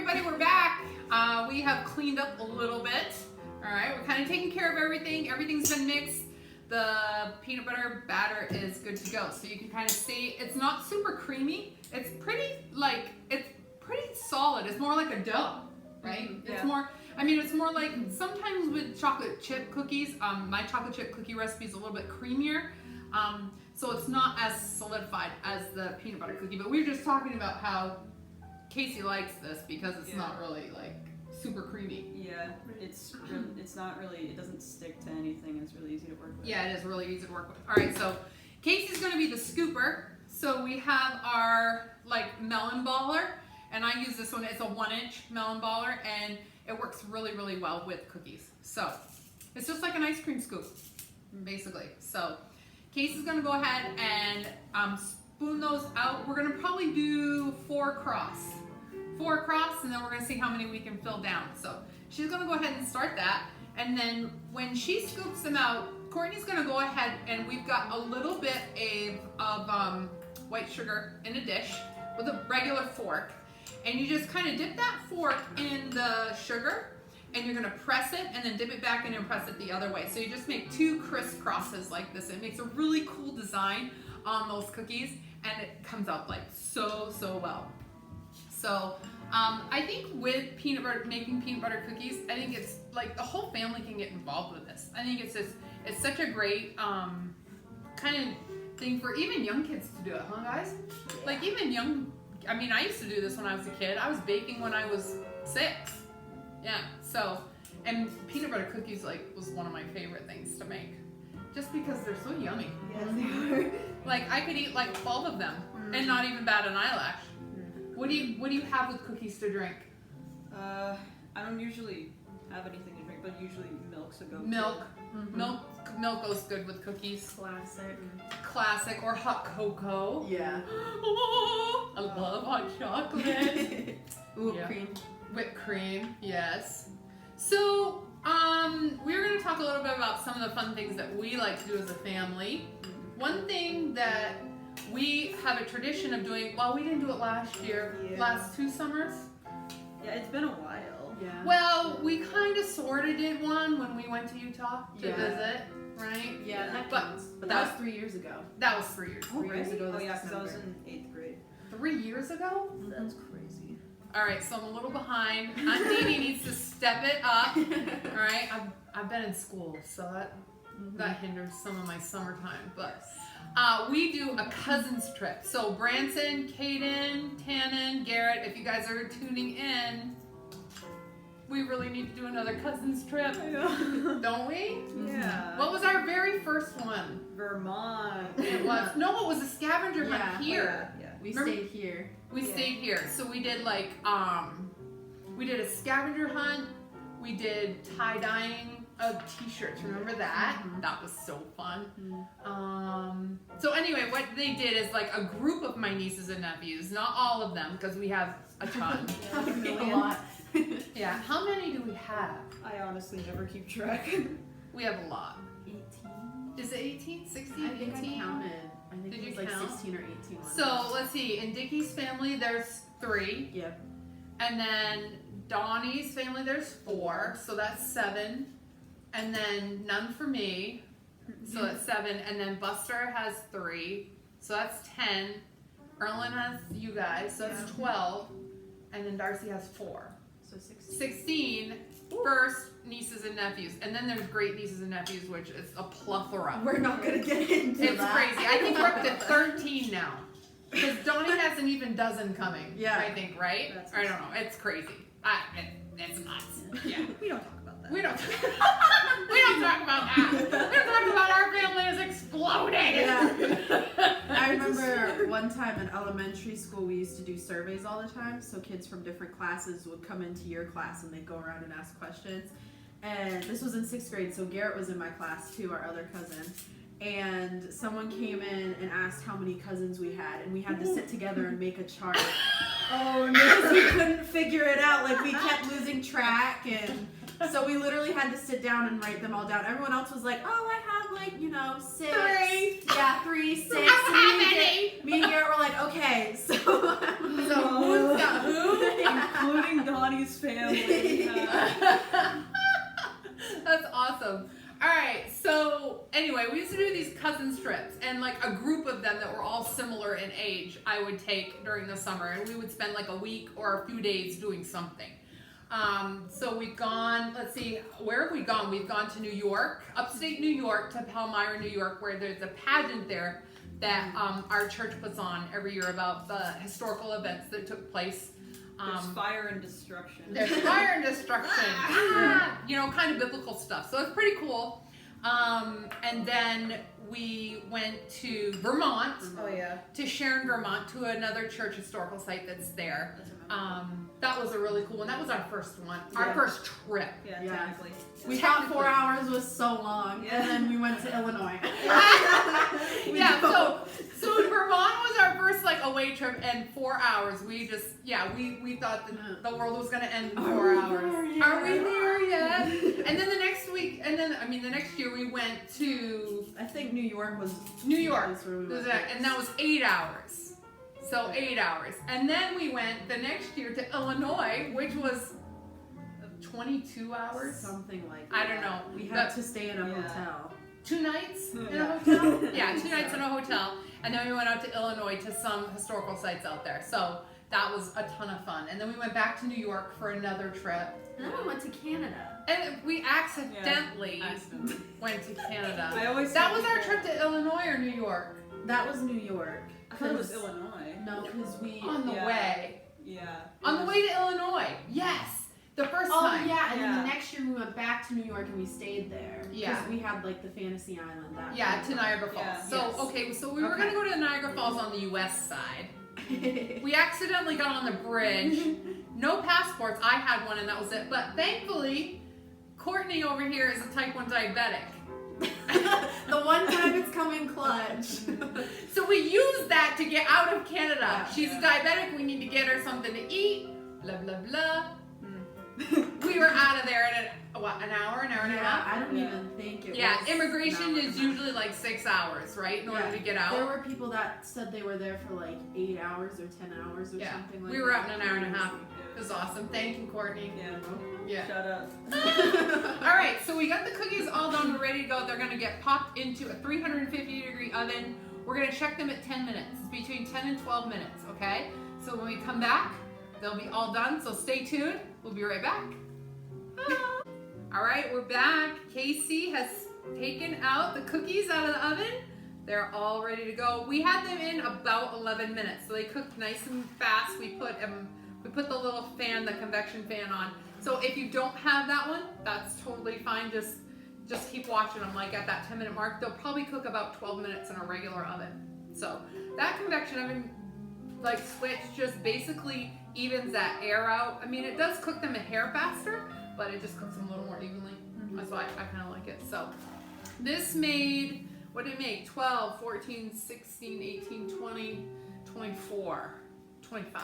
everybody, we're back. We have cleaned up a little bit. All right, we're kind of taking care of everything. Everything's been mixed. The peanut butter batter is good to go. So you can kind of see it's not super creamy. It's pretty solid. It's more like a dough, right? Yeah. It's more, I mean, it's more like sometimes with chocolate chip cookies, my chocolate chip cookie recipe is a little bit creamier. So it's not as solidified as the peanut butter cookie, but we were just talking about how Casey likes this because it's not really like super creamy. Yeah, it's not really, it doesn't stick to anything. It's really easy to work with. Yeah, it is really easy to work with. All right, so Casey's gonna be the scooper. So we have our like melon baller, and I use this one. It's a 1-inch melon baller, and it works really, really well with cookies. So it's just like an ice cream scoop, basically. So Casey's gonna go ahead and spoon those out. We're gonna probably do 4 across, and then we're gonna see how many we can fill down. So she's gonna go ahead and start that, and then when she scoops them out, Courtney's gonna go ahead, and we've got a little bit of white sugar in a dish with a regular fork, and you just kind of dip that fork in the sugar, and you're gonna press it and then dip it back in and press it the other way. So you just make 2 crisscrosses like this. It makes a really cool design on those cookies, and it comes out like so well. So I think with making peanut butter cookies, I think it's like the whole family can get involved with this. I think it's such a great kind of thing for even young kids to do it, huh guys? Yeah. Like even young, I mean, I used to do this when I was a kid. I was baking when I was 6. Yeah, so, and peanut butter cookies was one of my favorite things to make. Just because they're so yummy. Yes, they are. Like I could eat like 12 of them and not even bat an eyelash. What do you have with cookies to drink? I don't usually have anything to drink, but usually milk's a go-to. Milk goes good with cookies. Classic Or hot cocoa. Yeah. Oh, I love hot chocolate. Ooh, Yeah. cream. Whipped cream, yes. So, we're going to talk a little bit about some of the fun things that we like to do as a family. One thing that we have a tradition of doing, well, we didn't do it last year, last 2 summers. Yeah, it's been a while. Yeah. Well, we kind of sort of did one when we went to Utah to Yeah. visit, right? Yeah, that But counts. But that was 3 years ago. That was 3 years. 3 years ago Oh this yeah, because I was December. in 8th grade. 3 years ago? That's crazy. All right, so I'm a little behind. Aunt Dee Dee needs to step it up. All right, I've been in school, so that hinders some of my summertime. But we do a cousins trip. So Branson, Caden, Tannen, Garrett, if you guys are tuning in, we really need to do another cousins trip, don't we? Yeah. What was our very first one? Vermont. It was it was a scavenger hunt Yeah. here. Yeah. We Remember- stayed here. We stayed here. So we did we did a scavenger hunt. We did tie-dyeing of t-shirts. Remember that? That was so fun. So anyway, what they did is like a group of my nieces and nephews, not all of them because we have a ton. A lot. Yeah. How many do we have? I honestly never keep track. We have a lot. 18? Is it 18? 16? I think 18? I counted. I think Did it was you like count? 16 or 18 ones. So let's see. In Dickie's family, there's 3. Yep. And then Donnie's family, there's 4, so that's 7. And then none for me, so that's 7. And then Buster has 3, so that's 10. Erlen has you guys, so that's 12. And then Darcy has 4. So 16. 16 first nieces and nephews. And then there's great nieces and nephews, which is a plethora. We're not going to get into It's that. crazy. I think we're up to 13 now. Because Donnie has an even dozen coming. Yeah. I think, right? That's I don't know. It's crazy. It's nuts. Yeah. We don't talk about that. We don't talk about that. We don't talk about our family is exploding. Yeah. I remember one time in elementary school we used to do surveys all the time, so kids from different classes would come into your class and they'd go around and ask questions. And this was in 6th grade, so Garrett was in my class too, our other cousin. And someone came in and asked how many cousins we had, and we had to sit together and make a chart. Oh no. Because we couldn't figure it out, like we kept losing track, and so we literally had to sit down and write them all down. Everyone else was like, oh, I have like, 6. 3. Yeah, 3, 6. I don't have any. Me and Garrett were like, okay, so So who's got who? Including Bonnie's family. That's awesome. All right, so anyway, we used to do these cousin trips, and like a group of them that were all similar in age, I would take during the summer, and we would spend like a week or a few days doing something. So we've gone, let's see, where have we gone? We've gone to New York, upstate New York, to Palmyra, New York, where there's a pageant there that our church puts on every year about the historical events that took place. There's fire and destruction. There's fire and destruction. You know, kind of biblical stuff. So it's pretty cool. And then we went to Vermont, Oh yeah. to Sharon, Vermont, to another church historical site that's there. That was a really cool one. That was our first one, our Yeah. first trip. Yeah, Yeah. technically. We thought 4 hours was so long, and then we went to Illinois. Yeah, so Vermont was our first like away trip, and 4 hours. We just we thought that the world was gonna end in 4 hours. Are we there yet? And then the next week, the next year we went to I think New York was New York. that's where we went. And that was 8 hours. So 8 hours. And then we went the next year to Illinois, which was 22 hours. Something like that. I don't know. We had But to stay in a Yeah. hotel. 2 nights in a Yeah. hotel? Yeah, 2 nights in a hotel. And then we went out to Illinois to some historical sites out there. So that was a ton of fun. And then we went back to New York for another trip. And then we went to Canada. And we accidentally Accidentally. went to Canada. I always That thought was our that- trip to Illinois or New York? That was New York. I thought it was 'Cause- Illinois. No, because we. On the Yeah. way. Yeah. On the way to Illinois. Yes. The first Oh time. yeah, and then Yeah. the next year we went back to New York and we stayed there. Yeah. Because we had like the Fantasy Island. That Yeah, to Niagara Falls. Yeah. So, Yes. okay, so we were Okay. going to go to Niagara Falls on the U.S. side. We accidentally got on the bridge. No passports. I had one and that was it. But thankfully, Courtney over here is a type 1 diabetic. The one time it's coming clutch. So we used that to get out of Canada. Yeah. She's diabetic. We need to get her something to eat. Blah, blah, blah. We were out of there in an hour and a Yeah, half? I don't Yeah. even think it Yeah, was. immigration an hour is and a half. usually like 6 hours, right? In order Yeah. to get There out. were people that said they were there for like 8 hours or 10 hours or Yeah. something like We that. were out in an hour and a half. It was awesome. Thank you, Courtney. Yeah. Yeah. Shut up. All right, so we got the cookies all done. We're ready to go. They're gonna get popped into a 350-degree oven. We're gonna check them at 10 minutes. It's between 10 and 12 minutes, okay? So when we come back, they'll be all done. So stay tuned. We'll be right back. All right, we're back. Casey has taken out the cookies out of the oven. They're all ready to go. We had them in about 11 minutes, so they cooked nice and fast. We put the little fan, the convection fan on. So if you don't have that one, that's totally fine. Just keep watching them. Like at that 10-minute mark, they'll probably cook about 12 minutes in a regular oven. So that convection oven, like switch, just basically evens that air out. I mean, it does cook them a hair faster, but it just cooks them a little more evenly. That's why I kind of like it. So this made, what did it make? 12, 14, 16, 18, 20, 24, 25.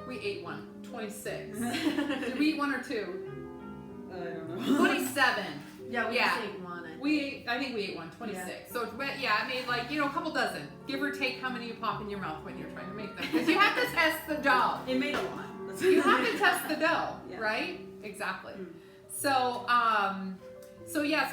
We ate one. 26. Did we eat one or two? I don't know. 27. Yeah, we Yeah. just ate one. I think we ate one. 26. So, but yeah, I made like, a couple dozen. Give or take how many you pop in your mouth when you're trying to make them. Because you have to test the dough. It made a lot. You have to test the dough, Yeah. right? Exactly. Mm. So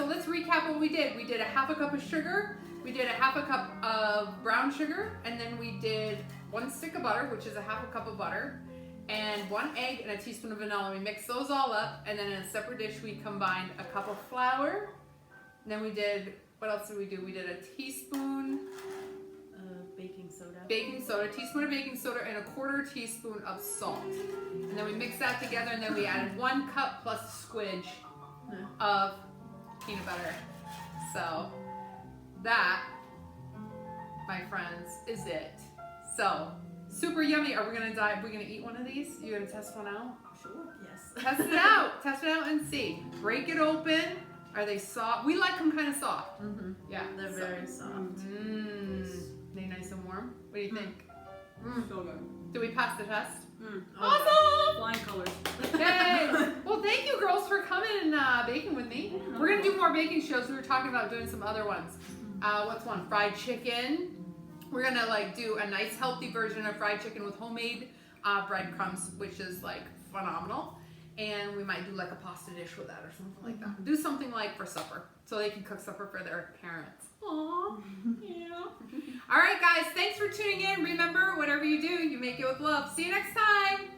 let's recap what we did. We did a half a cup of sugar, we did a half a cup of brown sugar, and then we did 1 stick of butter, which is a half a cup of butter, and 1 egg and a teaspoon of vanilla. We mixed those all up, and then in a separate dish we combined a cup of flour. And then we did, what else did we do? We did a teaspoon Baking soda. teaspoon of baking soda, and a 1/4 teaspoon of salt. And then we mixed that together, and then we added 1 cup plus a squidge of peanut butter. So that, my friends, is it. So super yummy. Are we gonna eat one of these? You gonna test one out? Sure. Yes. Test it out. Test it out and see. Break it open. Are they soft? We like them kind of soft. Mm-hmm. Yeah. They're very soft. They nice and warm. What do you think? So good. Do we pass the test? Oh, Awesome! Flying colors. Yay! Well, thank you girls for coming and baking with me. We're gonna do more baking shows. We were talking about doing some other ones. What's one? Fried chicken. We're gonna do a nice healthy version of fried chicken with homemade breadcrumbs, which is like phenomenal. And we might do like a pasta dish with that or something like that. Do something like for supper, so they can cook supper for their parents. Aww, yeah. All right, guys, thanks for tuning in. Remember, whatever you do, you make it with love. See you next time.